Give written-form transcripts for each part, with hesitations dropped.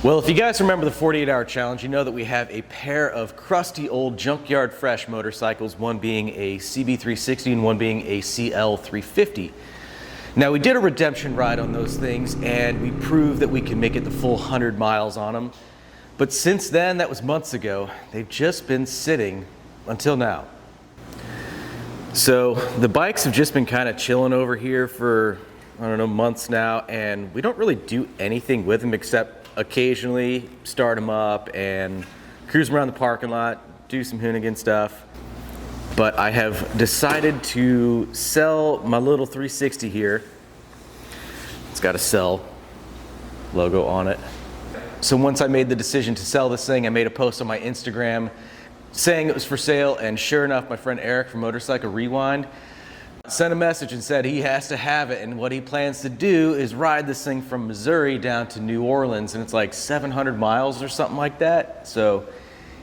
Well, if you guys remember the 48-hour challenge, you know that we have a pair of crusty old Junkyard fresh motorcycles, one being a CB360 and one being a CL350. Now, we did a redemption ride on those things and we proved that we can make it the full 100 miles on them. But since then, that was months ago, they've just been sitting until now. So the bikes have just been kind of chilling over here for, I don't know, months now, and we don't really do anything with them except occasionally start them up and cruise around the parking lot, do some hoonigan stuff. But I have decided to sell my little 360 here. It's got a sell logo on it. So once I made the decision to sell this thing, I made a post on my Instagram saying it was for sale, and sure enough, my friend Eric from Motorcycle Rewind sent a message and said he has to have it, and what he plans to do is ride this thing from Missouri down to New Orleans, and it's like 700 miles or something like that. So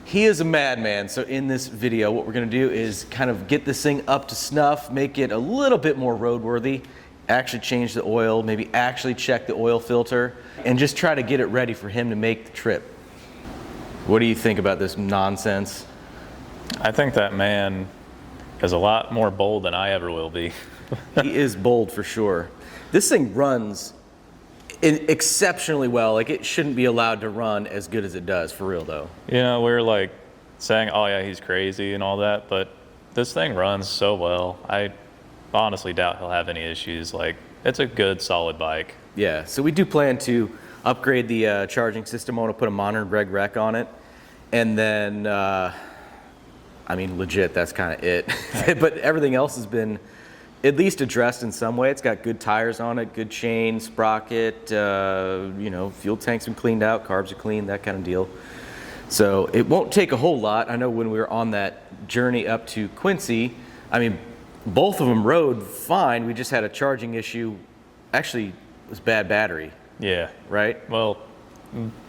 he is a madman. So in this video, what we're gonna do is kind of get this thing up to snuff, make it a little bit more roadworthy, actually change the oil, maybe actually check the oil filter, and just try to get it ready for him to make the trip. What do you think about this nonsense? I think that man is a lot more bold than I ever will be. He is bold for sure. This thing runs exceptionally well. Like, it shouldn't be allowed to run as good as it does, for real though. You know, we're like saying, oh yeah, he's crazy and all that, but this thing runs so well. I honestly doubt he'll have any issues. Like, it's a good, solid bike. Yeah, so we do plan to upgrade the charging system. I want to put a modern reg rec on it. And then, I mean, legit, that's kind of it. But everything else has been at least addressed in some way. It's got good tires on it, good chain, sprocket, you know, fuel tank's been cleaned out, carbs are clean, that kind of deal. So it won't take a whole lot. I know when we were on that journey up to Quincy, I mean, both of them rode fine. We just had a charging issue. Actually, it was bad battery. Yeah. Right? Well,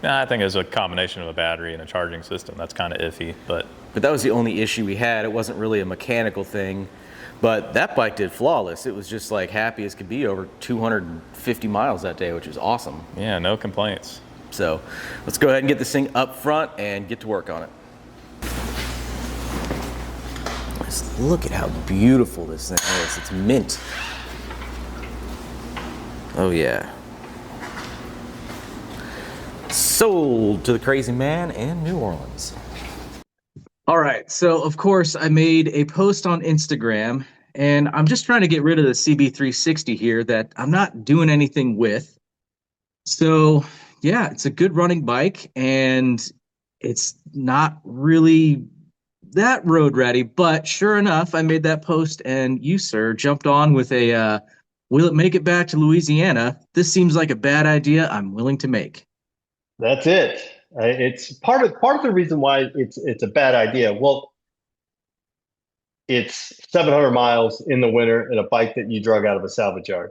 I think it's a combination of a battery and a charging system. That's kind of iffy, but that was the only issue we had. It wasn't really a mechanical thing, but that bike did flawless. It was just like happy as could be over 250 miles that day, which was awesome. Yeah, no complaints. So let's go ahead and get this thing up front and get to work on it. Just look at how beautiful this thing is. It's mint. Oh yeah. Sold to the crazy man in New Orleans. All right, so of course I made a post on Instagram, and I'm just trying to get rid of the CB360 here that I'm not doing anything with. So yeah, it's a good running bike, and it's not really that road ready, but sure enough, I made that post, and you, sir, jumped on with a, will it make it back to Louisiana? This seems like a bad idea I'm willing to make. That's it. It's part of the reason why it's a bad idea. Well, it's 700 miles in the winter in a bike that you drug out of a salvage yard.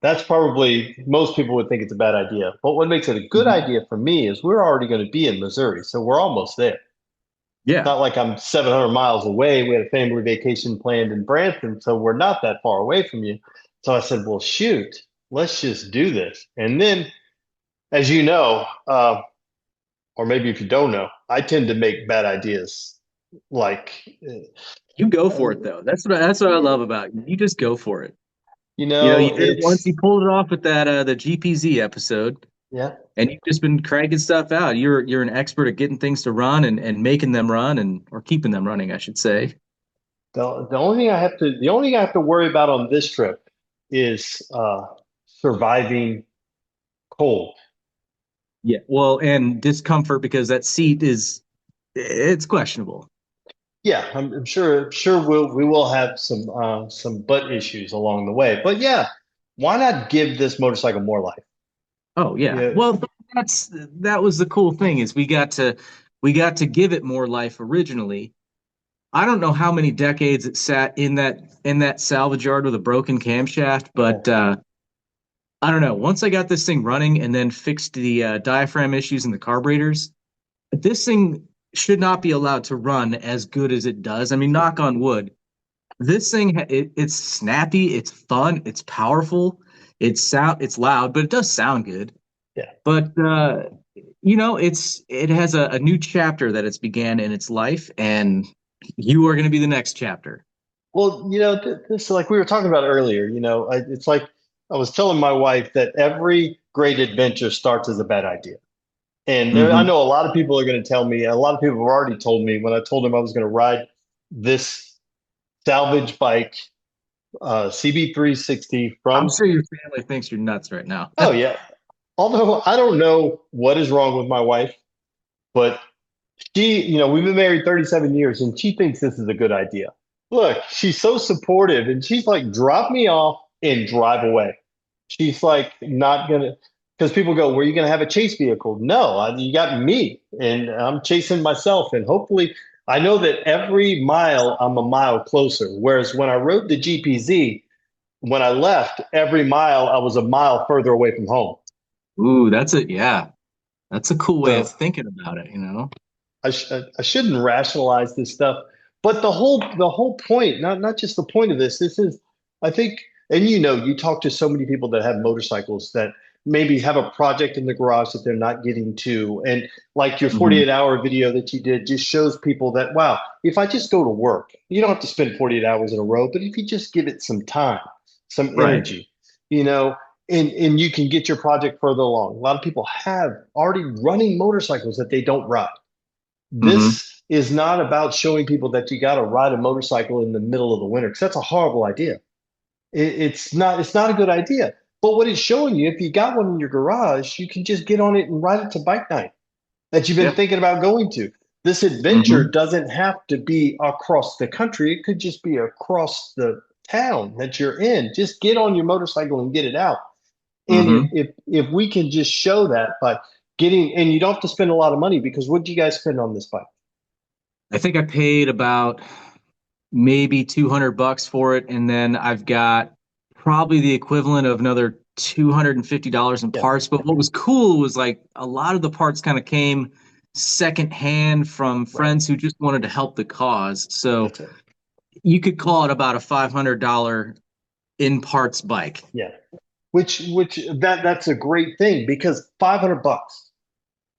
That's probably, most people would think it's a bad idea. But what makes it a good idea for me is we're already going to be in Missouri, so we're almost there. Yeah. It's not like I'm 700 miles away. We had a family vacation planned in Branson, so we're not that far away from you. So I said, well, shoot, let's just do this. And then, as you know, or maybe if you don't know, I tend to make bad ideas. Like, you go for it though. That's what I love about you. You just go for it. You know, you did it once. You pulled it off with that the GPZ episode. Yeah. And you've just been cranking stuff out. You're an expert at getting things to run and making them run or keeping them running, I should say. The only thing I have to worry about on this trip is surviving cold. Yeah, well, and discomfort because that seat it's questionable. Yeah, I'm sure we will have some butt issues along the way. But yeah, why not give this motorcycle more life? Oh yeah. Well, that was the cool thing is we got to give it more life originally. I don't know how many decades it sat in that salvage yard with a broken camshaft, but I don't know. Once I got this thing running and then fixed the diaphragm issues in the carburetors, this thing should not be allowed to run as good as it does. I mean, knock on wood. This thing, it's snappy, it's fun, it's powerful, it's loud, but it does sound good. Yeah. But it has a new chapter that it's began in its life, and you are going to be the next chapter. Well, this like we were talking about earlier. It's like I was telling my wife that every great adventure starts as a bad idea. And I Hmm. know a lot of people are going to tell me, a lot of people have already told me when I told them I was going to ride this salvage bike, CB360 I'm from, sure your family thinks you're nuts right now. oh, yeah. Although I don't know what is wrong with my wife, but we've been married 37 years and she thinks this is a good idea. Look, she's so supportive and she's like, drop me off and drive away. She's like, not gonna, because people go, were you gonna have a chase vehicle? No, you got me and I'm chasing myself. And hopefully, I know that every mile I'm a mile closer. Whereas when I rode the GPZ, when I left, every mile I was a mile further away from home. Ooh, yeah, that's a cool way of So thinking about it. I shouldn't rationalize this stuff, but the whole point, not just the point of this. This is, I think, and you talk to so many people that have motorcycles that maybe have a project in the garage that they're not getting to, and like your Hmm. 48-hour video that you did just shows people that wow, if I just go to work, you don't have to spend 48 hours in a row, but if you just give it some time, some Right. energy, you know. And you can get your project further along. A lot of people have already running motorcycles that they don't ride. Hmm. This is not about showing people that you got to ride a motorcycle in the middle of the winter because that's a horrible idea. It's not a good idea. But what it's showing you, if you got one in your garage, you can just get on it and ride it to bike night that you've been Yep. thinking about going to. This adventure Hmm. doesn't have to be across the country. It could just be across the town that you're in. Just get on your motorcycle and get it out. And Hmm. if we can just show that by getting, and you don't have to spend a lot of money because what do you guys spend on this bike? I think I paid about maybe $200 for it, and then I've got probably the equivalent of another $250 in Yeah, parts. But what was cool was like a lot of the parts kind of came secondhand from right. friends who just wanted to help the cause. So That's it. you could call it about a $500 in parts bike. Yeah. Which that's a great thing because 500 bucks,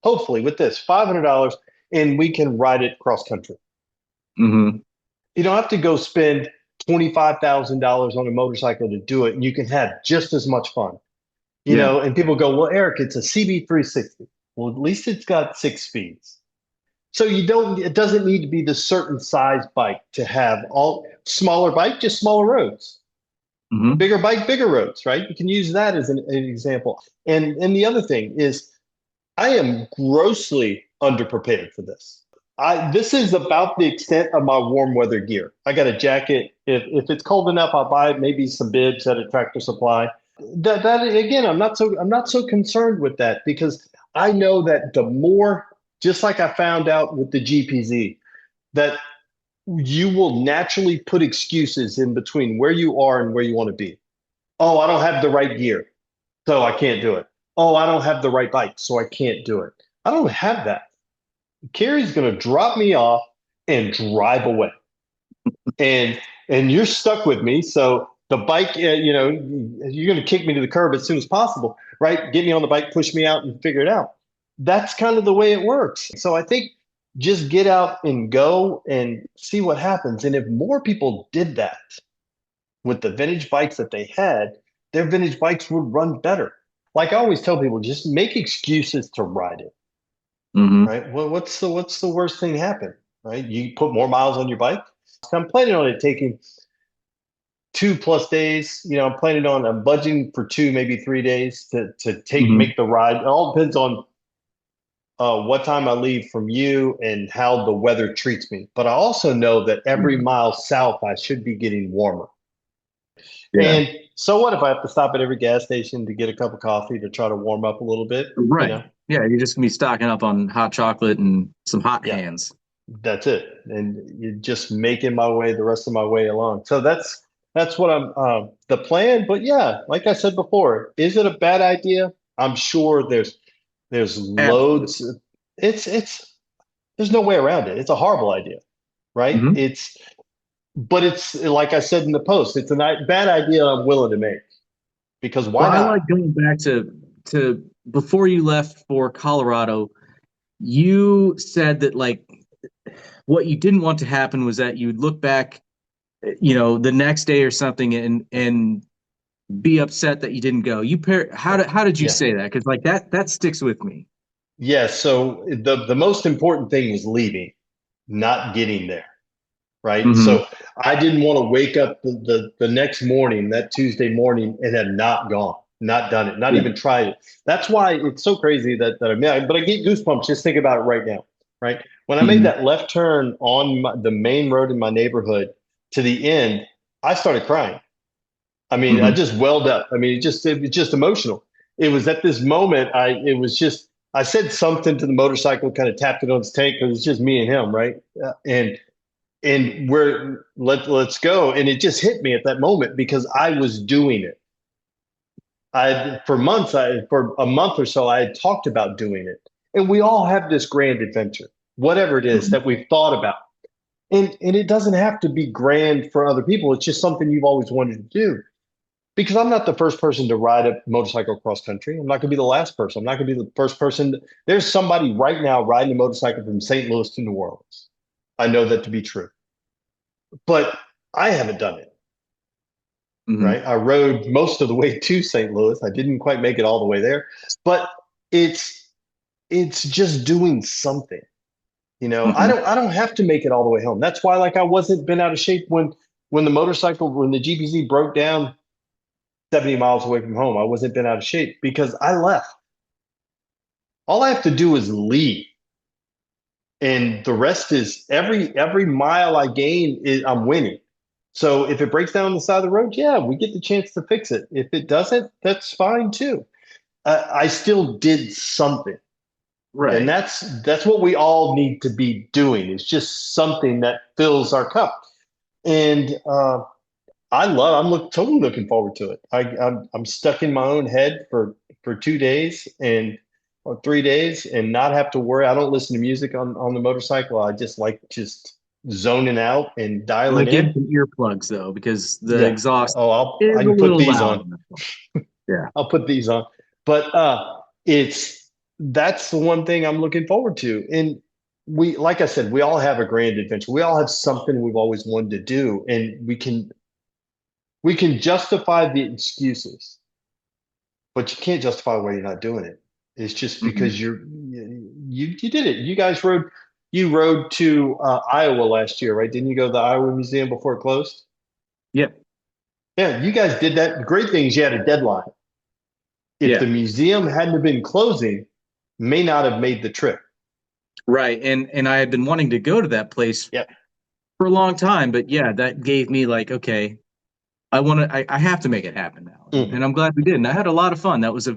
hopefully with this, $500 and we can ride it cross country. Hmm. You don't have to go spend $25,000 on a motorcycle to do it and you can have just as much fun. Yeah. And people go, "Well, Eric, it's a CB360." Well, at least it's got 6 speeds. So it doesn't need to be the certain size bike to have all smaller bike, just smaller roads. Hmm. Bigger bike, bigger roads, right? You can use that as an example. And the other thing is, I am grossly underprepared for this. This is about the extent of my warm weather gear. I got a jacket. If it's cold enough, I'll buy maybe some bibs at a Tractor Supply. That again, I'm not so concerned with that because I know that the more, just like I found out with the GPZ, that you will naturally put excuses in between where you are and where you want to be. Oh, I don't have the right gear, so I can't do it. Oh, I don't have the right bike, so I can't do it. I don't have that. Carrie's going to drop me off and drive away. And you're stuck with me, so the bike, you're going to kick me to the curb as soon as possible, right? Get me on the bike, push me out, and figure it out. That's kind of the way it works. So I think just get out and go and see what happens. And if more people did that with the vintage bikes that they had, their vintage bikes would run better. Like I always tell people, just make excuses to ride it, Hmm. right? Well, what's the worst thing happen, right? You put more miles on your bike. So I'm planning on it taking 2+ days. I'm budgeting for 2, maybe 3 days to take Hmm. make the ride. It all depends on what time I leave from you and how the weather treats me. But I also know that every mile south I should be getting warmer. Yeah. And so what if I have to stop at every gas station to get a cup of coffee to try to warm up a little bit? You Right. know, Yeah, you're just gonna be stocking up on hot chocolate and some hot yeah, hands. that's it. And you're just making my way the rest of my way along. So that's what I'm the plan. But yeah, like I said before, is it a bad idea? I'm sure there's Absolutely. loads. It's there's no way around it. It's a horrible idea, right? Hmm. But it's like I said in the post, it's a bad idea I'm willing to make because why Well, I not? like going back to before you left for Colorado. you said that like what you didn't want to happen was that you'd look back, the next day or something and be upset that you didn't go. How did you Yeah. say that? Because like that sticks with me. Yeah. So the most important thing was leaving, not getting there. Right. Hmm. So I didn't want to wake up the next morning, that Tuesday morning, and have not gone, not done it, not Yeah. even tried it. That's why it's so crazy that I mean, but I get goosebumps just think about it right now. Right. When I made Hmm. that left turn on the main road in my neighborhood to the end, I started crying. I mean, I Hmm. just welled up. I mean, it was just emotional. It was at this moment, it was just, I said something to the motorcycle, kind of tapped it on his tank because it's just me and him, right? And let's go. And it just hit me at that moment because I was doing it. For a month or so, I had talked about doing it. And we all have this grand adventure, whatever it is Hmm. that we've thought about. And it doesn't have to be grand for other people. It's just something you've always wanted to do. Because I'm not the first person to ride a motorcycle cross country. I'm not going to be the last person. I'm not going to be the first person. There's somebody right now riding a motorcycle from St. Louis to New Orleans. I know that to be true, but I haven't done it. Hmm. Right. I rode most of the way to St. Louis. I didn't quite make it all the way there, but it's it's just doing something. Hmm. I don't have to make it all the way home. That's why like I wasn't been out of shape when the GPZ broke down 70 miles away from home. I wasn't been out of shape because I left. All I have to do is leave. And the rest is every mile I gain is I'm winning. So if it breaks down on the side of the road, yeah, we get the chance to fix it. If it doesn't, that's fine too. I still did something, and Right. that's what we all need to be doing. It's just something that fills our cup, and totally looking forward to it. I'm stuck in my own head for 2 days and or 3 days and not have to worry. I don't listen to music on the motorcycle. I just like just zoning out and Well, dialing get in. some earplugs though, because the Yeah. exhaust Oh, is I a can put little these loud on. on this one. Yeah. I'll put these on. But it's that's the one thing I'm looking forward to. And like I said, we all have a grand adventure. We all have something we've always wanted to do, and we can justify the excuses, but you can't justify why you're not doing it. It's just Hmm. because you did it. You rode to Iowa last year, right? Didn't you go to the Iowa Museum before it closed? Yep. Yeah, you guys did that. The great thing is you had a deadline. If the Yeah. museum hadn't have been closing, may not have made the trip. Right. And I had been wanting to go to that place Yep. for a long time, but yeah, that gave me like, okay, I have to make it happen now. And Mhm. I'm glad we did. And I had a lot of fun. That was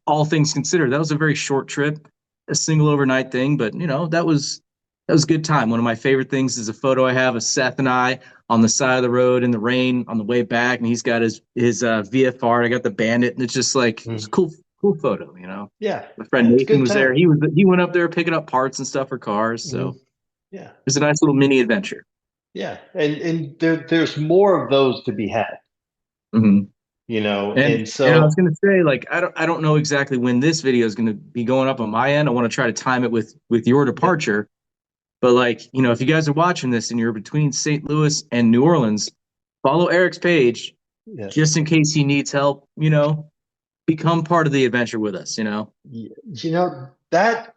all things considered, that was a very short trip, a single overnight thing, but that was a good time. One of my favorite things is a photo I have of Seth and I on the side of the road in the rain on the way back, and he's got his VFR. I got the Bandit, and it's just like it's a Mhm. cool photo. Yeah. My friend Yeah. It's a Nathan good was there. time. He went up there picking up parts and stuff for cars, so Mhm. Yeah. it was a nice little mini adventure. Yeah. And there's more of those to be had, Hmm. And and and I was so gonna say, like, I don't know exactly when this video is gonna be going up on my end. I want to try to time it with your yeah. departure. But like, if you guys are watching this and you're between St. Louis and New Orleans, follow Eric's page Yes. just in case he needs help, become part of the adventure with us. That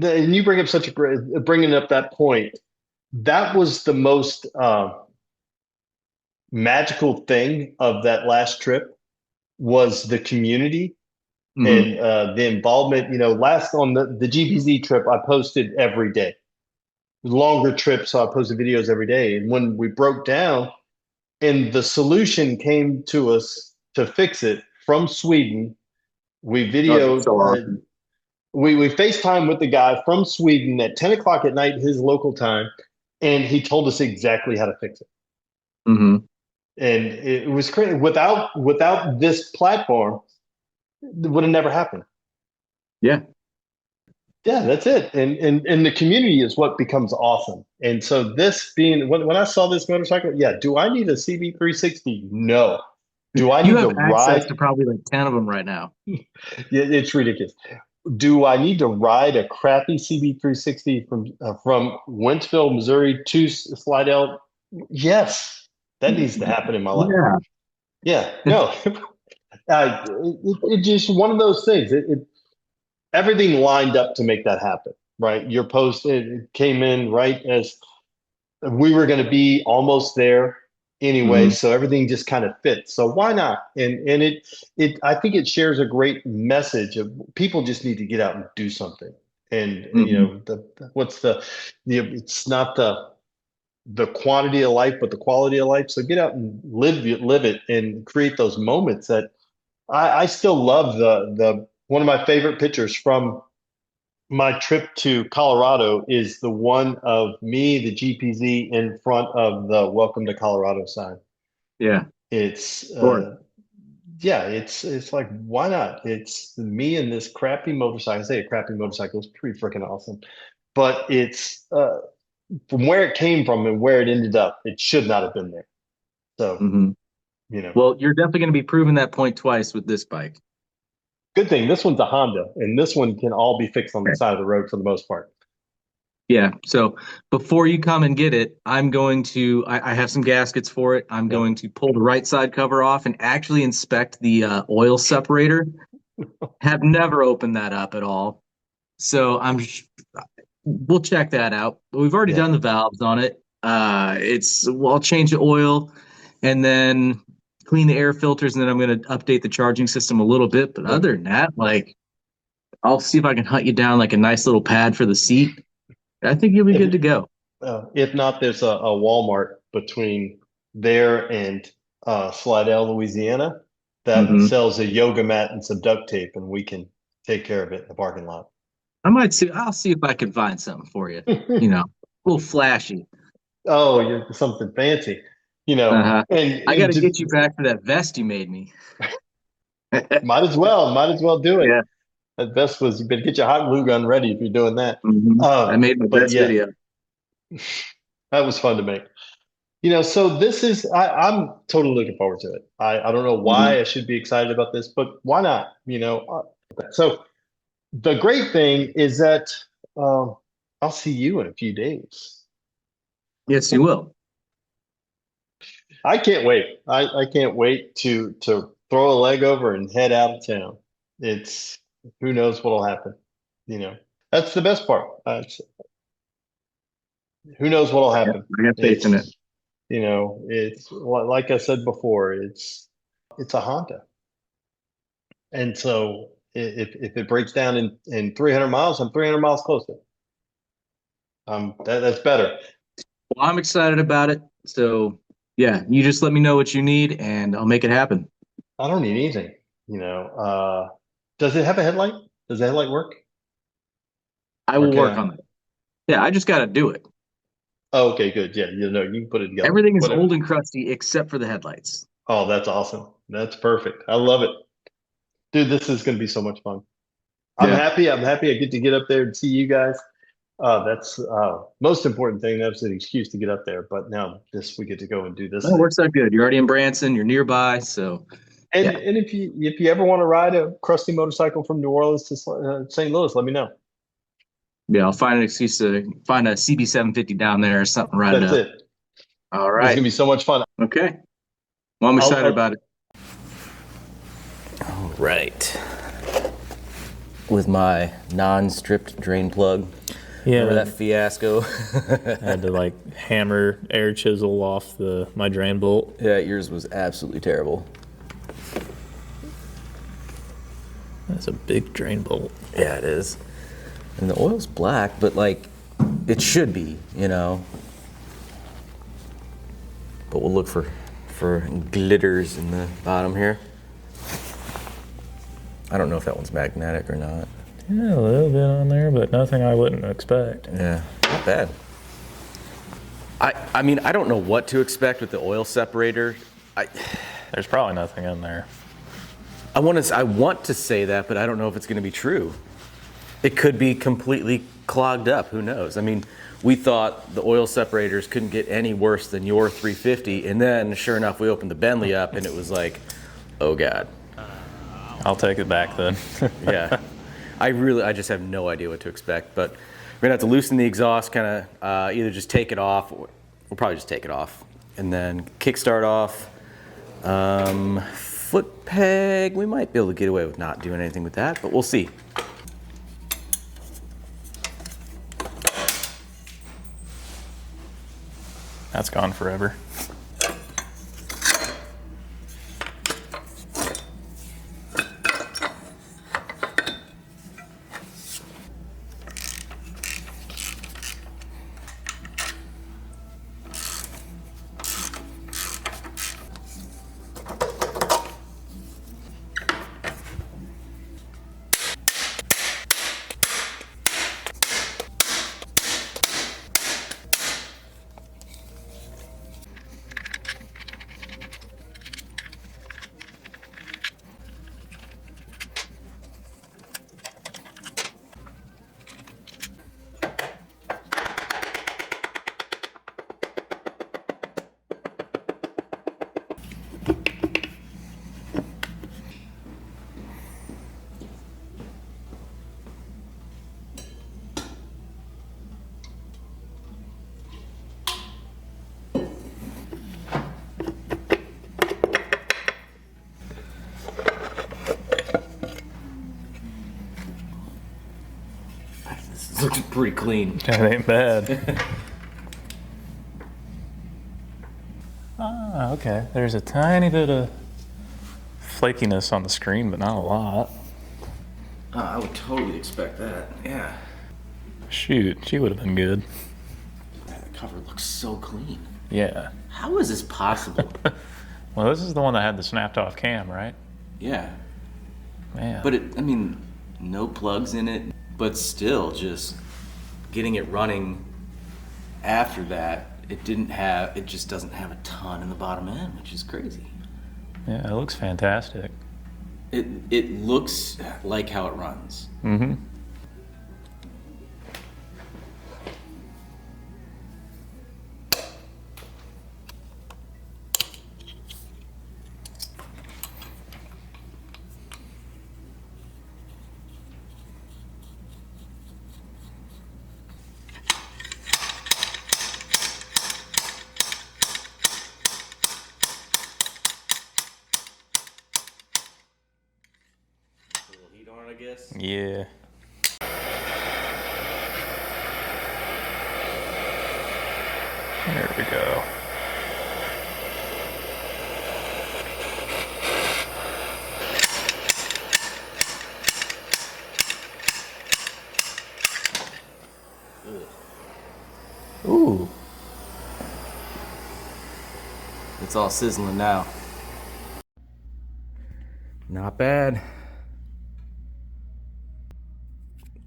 and you bring up such a great bringing up that point. That was the most magical thing of that last trip was the community Hmm. and the involvement. Last on the GPZ trip, I posted every day. Longer trips, so I posted videos every day. And when we broke down, and the solution came to us to fix it from Sweden, we Oh, that's videoed. so awesome. We FaceTime with the guy from Sweden at 10 o'clock at night, his local time, and he told us exactly how to fix it. Hmm. And it was crazy. Without this platform, it would have never happened. Yeah. Yeah, that's it. And the community is what becomes awesome. And so this being when I saw this motorcycle, yeah, do I need a CB360? No. Do I You need to have access ride? to probably like 10 of them right now. Yeah, it's ridiculous. do I need to ride a crappy CB360 from Wentzville, Missouri to Slidell? Yes, that needs to happen in my life. Yeah. Yeah, no, it just one of those things. Everything lined up to make that happen, right? Your post it came in right as we were going to be almost there anyway, Mhm. so everything just kind of fits. So why not? And it I think it shares a great message of people just need to get out and do something. And you Mhm. know what's the it's not the quantity of life, but the quality of life. So get out and live it, and create those moments that I still love. The one of my favorite pictures from my trip to Colorado is the one of me, the GPZ, in front of the Welcome to Colorado sign. Yeah. It's Sure. yeah, it's like why not? It's me and this crappy motorcycle. I say a crappy motorcycle, it's pretty freaking awesome. But it's from where it came from and where it ended up, it should not have been there. So, Mhm. you know, Well, you're definitely going to be proving that point twice with this bike. good thing this one's a Honda, and this one can all be fixed on the side of the road for the most part. Yeah. So before you come and get it, I have some gaskets for it. I'm Yep. going to pull the right side cover off and actually inspect the oil separator. Have never opened that up at all. So we'll check that out. We've already Yeah. done the valves on it. I'll change the oil and then clean the air filters, and then I'm going to update the charging system a little bit. But Yep. other than that, like, I'll see if I can hunt you down like a nice little pad for the seat. I think you'll be good to If go. if not, there's a Walmart between there and Slidell, Louisiana, that Hmm. sells a yoga mat and some duct tape, and we can take care of it in the parking lot. I'll see if I can find something for you. You know, a little flashy. Oh, you're something fancy, you know, Uh-huh. I got and to get you back for that vest you made me. might as well do it. Yeah. That best was you better get your hot glue gun ready if you're doing that. I made my But best yeah, video. that was fun to make. You know, so this is I'm totally looking forward to it. I don't know Mhm. why I should be excited about this, but why not? You know, so the great thing is that um, I'll see you in a few days. Yes, you will. I can't wait. I can't wait to throw a leg over and head out of town. It's who knows what'll happen. You know, that's the best part. Who knows what'll Yeah, happen? I got faith in it. It's it's like I said before. It's a Honda, and so if it breaks down in 300 miles, I'm 300 miles closer. That's better. Well, I'm excited about it. So, yeah, you just let me know what you need and I'll make it happen. I don't need anything. You know, does it have a headlight? Does the headlight work? I Or will can work I? on it. Yeah, I just got to do it. Oh, okay, good. Yeah, you know, you can put it together. Everything is Whatever. old and crusty except for the headlights. Oh, that's awesome. That's perfect. I love it. Dude, this is going to be so much fun. I'm Yeah. happy. I'm happy I get to get up there and see you guys. That's most important thing. That was an excuse to get up there, but now this we get to go and do this Well, it thing. works out good. You're already in Branson, you're nearby. So, yeah. And if you ever want to ride a crusty motorcycle from New Orleans to St. Louis, let me know. Yeah, I'll find an excuse to find a CB750 down there or something, ride it That's up. it. All This is right. gonna be so much fun. Okay. Well, I'm excited I'll, about it. Right. With my non-stripped drain plug. Yeah, Remember that fiasco? I had to like hammer air chisel off my drain bolt. Yeah, yours was absolutely terrible. That's a big drain bolt. Yeah, it is. And the oil's black, but like, it should be, you know. But we'll look for glitters in the bottom here. I don't know if that one's magnetic or not. Yeah, a little bit on there, but nothing I wouldn't expect. Yeah, not bad. I mean, I don't know what to expect with the oil separator. There's probably nothing in there. I want to say that, but I don't know if it's going to be true. It could be completely clogged up. Who knows? I mean, we thought the oil separators couldn't get any worse than your 350, and then sure enough, we opened the Bentley up, and it was like, oh God. I'll take it back then. Yeah. I just have no idea what to expect, but we're gonna have to loosen the exhaust, kind of either just take it off, or we'll probably just take it off, and then kickstart off. Foot peg, we might be able to get away with not doing anything with that, but we'll see. That's gone forever. This looks pretty clean. That ain't bad. Ah, okay. There's a tiny bit of flakiness on the screen, but not a lot. I would totally expect that, yeah. Shoot, she would have been good. The cover looks so clean. Yeah. How is this possible? Well, this is the one that had the snapped off cam, right? Yeah. Man. But I mean, no plugs in it, but still just getting it running after that, it just doesn't have a ton in the bottom end, which is crazy. Yeah, it looks fantastic. It looks like how it runs. Mm-hmm. A little heat on it, I guess. Yeah. There we go. Ooh. It's all sizzling now. Not bad.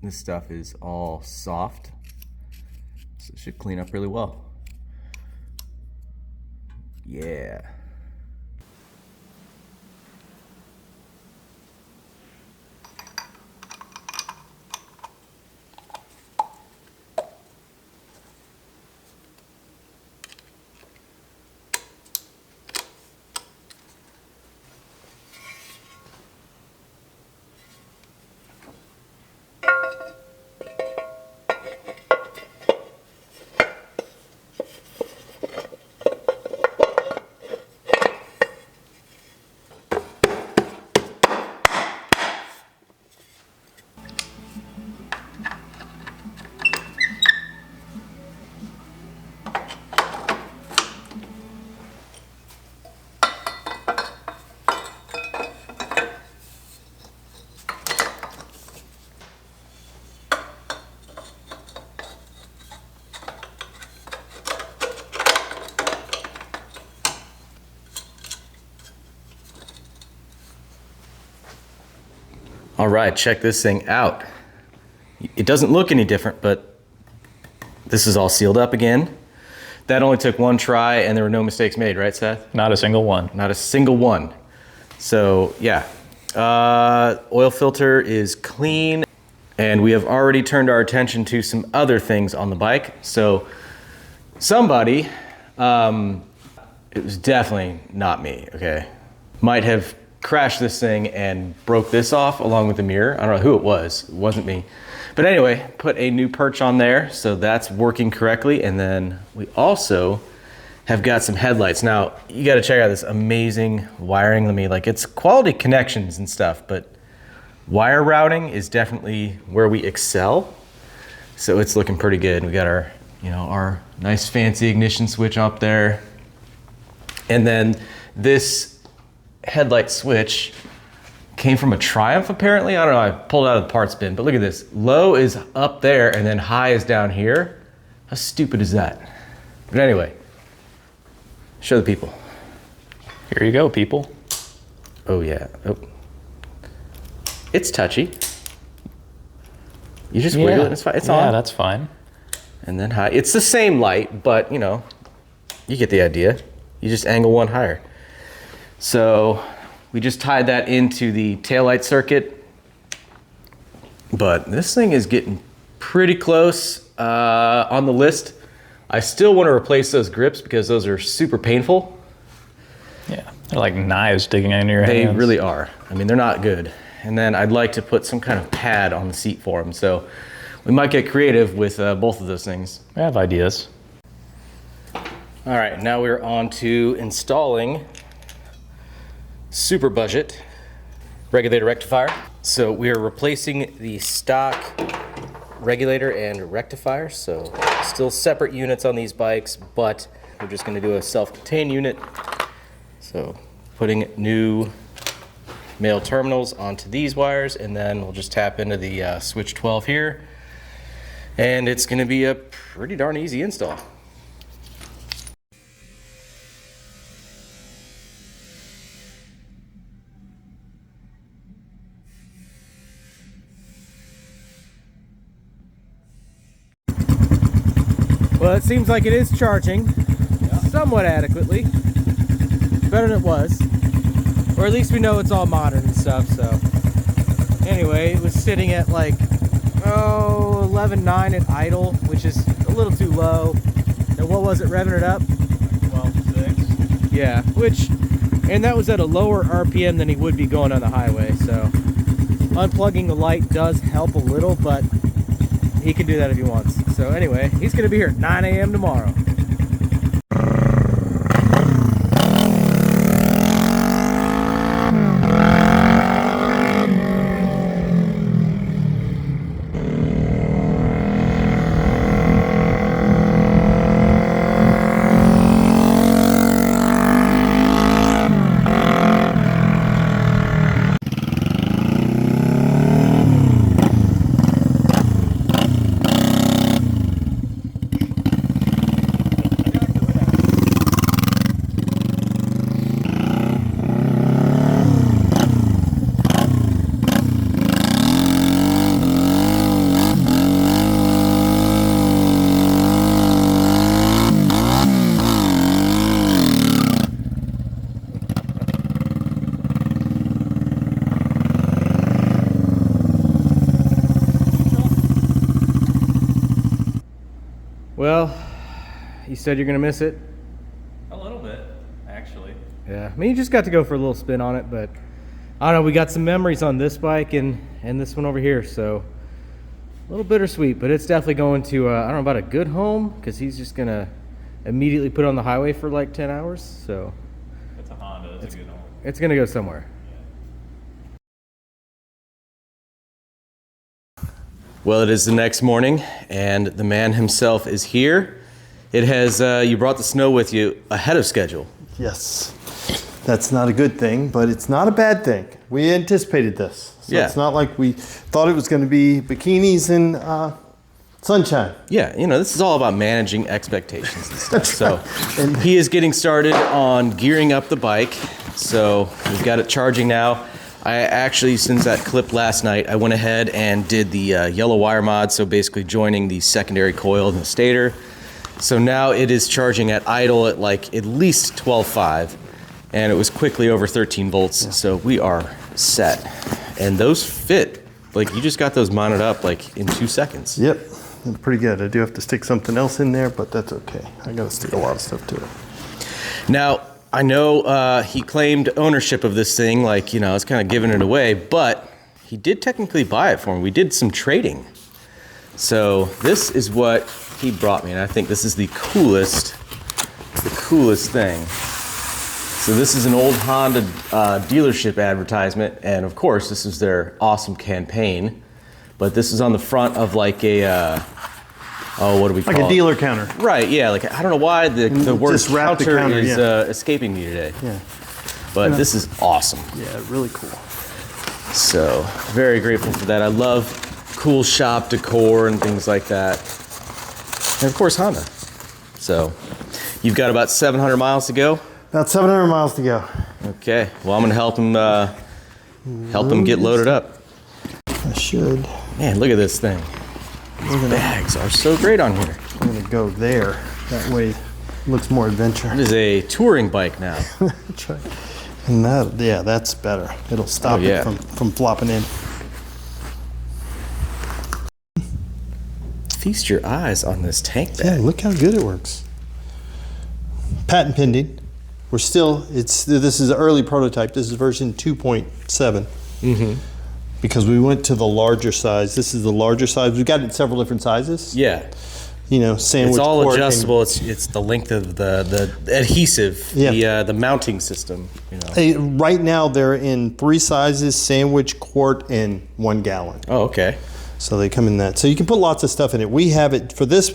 This stuff is all soft, so it should clean up really well. Yeah. All right, check this thing out. It doesn't look any different, but this is all sealed up again. That only took one try and there were no mistakes made, right, Seth? Not a single one. Not a single one. So yeah, oil filter is clean, and we have already turned our attention to some other things on the bike. So somebody, it was definitely not me, okay, might have crashed this thing and broke this off along with the mirror. I don't know who it was. It wasn't me. But anyway, put a new perch on there, so that's working correctly. And then we also have got some headlights. Now, you gotta check out this amazing wiring. It's quality connections and stuff, but wire routing is definitely where we excel. So it's looking pretty good. We got our, our nice fancy ignition switch up there. And then this headlight switch came from a Triumph apparently. I don't know, I pulled out of the parts bin, but look at this. Low is up there and then high is down here. How stupid is that? But anyway, show the people. Here you go, people. Oh yeah, oh. It's touchy. You just wiggle it, it's fine, it's on. Yeah, that's fine. And then high, it's the same light, but you get the idea. You just angle one higher. So we just tied that into the taillight circuit, but this thing is getting pretty close on the list. I still want to replace those grips because those are super painful. Yeah, they're like knives digging into your hands. They really are. I mean, they're not good. And then I'd like to put some kind of pad on the seat for them. So we might get creative with both of those things. I have ideas. All right, now we're on to installing super budget regulator rectifier. So we are replacing the stock regulator and rectifier. So still separate units on these bikes, but we're just gonna do a self-contained unit. So putting new male terminals onto these wires, and then we'll just tap into the switch 12 here. And it's gonna be a pretty darn easy install. Well, it seems like it is charging somewhat adequately. Better than it was. Or at least we know it's all modern and stuff, so. Anyway, it was sitting at 11.9 at idle, which is a little too low. And what was it, revving it up? 12.6. Yeah, and that was at a lower RPM than he would be going on the highway, so. Unplugging the light does help a little, but he can do that if he wants. So anyway, he's gonna be here at 9 a.m. tomorrow. Well, you said you're gonna miss it? A little bit, actually. Yeah, I mean, you just got to go for a little spin on it, but I don't know, we got some memories on this bike and this one over here, so a little bittersweet, but it's definitely going to, I don't know about a good home, because he's just gonna immediately put it on the highway for like 10 hours, so. It's a Honda, it's a good home. It's gonna go somewhere. Well, it is the next morning, and the man himself is here. It has, you brought the snow with you ahead of schedule. Yes. That's not a good thing, but it's not a bad thing. We anticipated this. So Yeah. It's not like we thought it was going to be bikinis and sunshine. Yeah, this is all about managing expectations and stuff. So And he is getting started on gearing up the bike. So we've got it charging now. I actually, since that clip last night, I went ahead and did the yellow wire mod. So basically joining the secondary coil and the stator. So now it is charging at idle at like at least 12.5, and it was quickly over 13 volts. So we are set. And those fit. Like, you just got those mounted up like in 2 seconds. Yep, they're pretty good. I do have to stick something else in there, but that's okay. I got to stick a lot of stuff to it. Now, I know he claimed ownership of this thing, like, you know, I was kind of giving it away, but he did technically buy it for me. We did some trading. So this is what he brought me, and I think this is the coolest thing. So this is an old Honda dealership advertisement, and of course this is their awesome campaign. But this is on the front of like a, oh, what do we call it? Like a dealer counter. Right, yeah, like I don't know why the word Just wrap the counter counter, is yeah. escaping me today. Yeah. But this is awesome. Yeah, really cool. So very grateful for that. I love cool shop decor and things like that. And of course Honda. So you've got about 700 miles to go. About 700 miles to go. Okay, well I'm gonna help him get loaded up. I should. Man, look at this thing. These bags are so great on here. I'm gonna go there. That way it looks more adventure. It is a touring bike now. That's right. And that, yeah, that's better. It'll stop yeah. it from flopping in. Feast your eyes on this tank Yeah, bag. look how good it works. Patent pending. We're still, this is an early prototype. This is version 2.7. Because we went to the larger size. This is the larger size. We've got it in several different sizes. Yeah. You know, sandwich. It's all quart, adjustable. It's the length of the adhesive, Yeah. the mounting system. You know. Hey, right now they're in 3 sizes: sandwich, quart, and 1 gallon. Oh, okay. So they come in that. So you can put lots of stuff in it. We have it for this.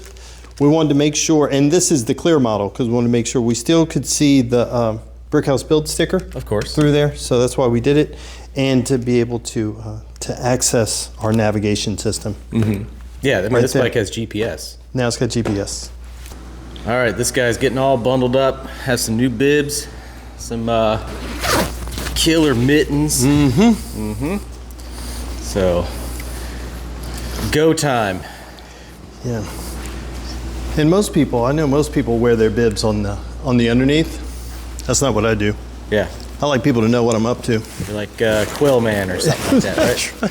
We wanted to make sure, and this is the clear model because we wanted to make sure we still could see the Brick House Build sticker. Of course. Through there. So that's why we did it, and to be able to access our navigation system. Yeah, I mean, Right this there. bike has GPS. Now it's got GPS. All right, this guy's getting all bundled up. Has some new bibs, some killer mittens. So, go time. Yeah. And most people, I know most people wear their bibs on the underneath. That's not what I do. Yeah, I like people to know what I'm up to. you're like Quill Man or something like that, right?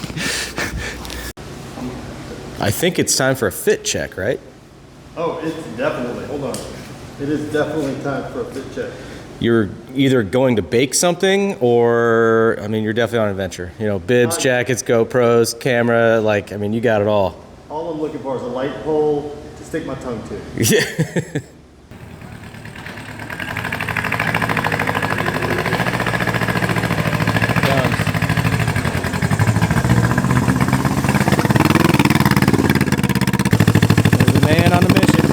I think it's time for a fit check, right? Oh, it's definitely, hold on. It is definitely time for a fit check. You're either going to bake something or, I mean, you're definitely on an adventure. You know, bibs, jackets, GoPros, camera, like, I mean, you got it all. All I'm looking for is a light pole to stick my tongue to. Yeah. There's a man on a mission.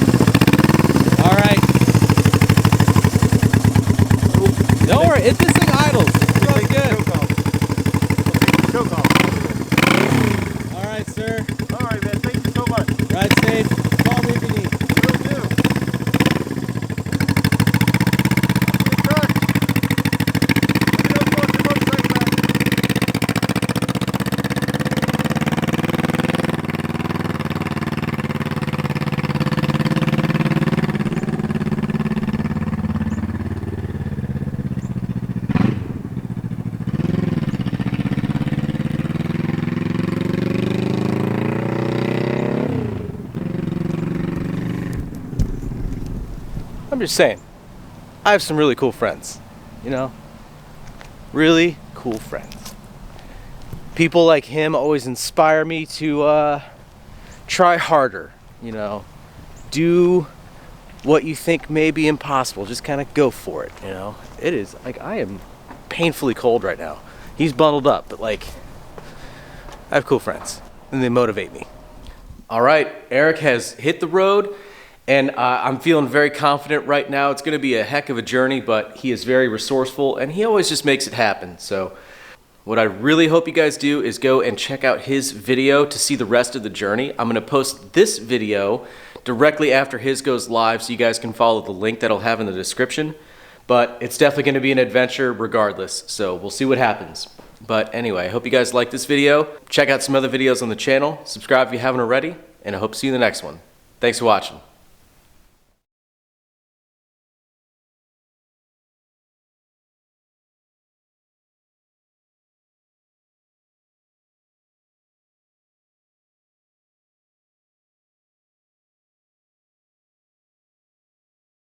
All right. Don't worry, if this thing idles, it's all good. Choke off. All right, sir. All right, man. Thank you so much. Ride safe. Call me if you need. Will do. Truck. Let me know if you want your motorcycle back. I'm just saying, I have some really cool friends, you know? Really cool friends. People like him always inspire me to try harder, you know? Do what you think may be impossible. Just kind of go for it, you know? It is, like, I am painfully cold right now. He's bundled up, but like, I have cool friends, and they motivate me. All right, Eric has hit the road. And I'm feeling very confident right now. It's gonna be a heck of a journey, but he is very resourceful and he always just makes it happen. So what I really hope you guys do is go and check out his video to see the rest of the journey. I'm gonna post this video directly after his goes live so you guys can follow the link that I'll have in the description. But it's definitely gonna be an adventure regardless. So we'll see what happens. But anyway, I hope you guys like this video. Check out some other videos on the channel. Subscribe if you haven't already, and I hope to see you in the next one. Thanks for watching.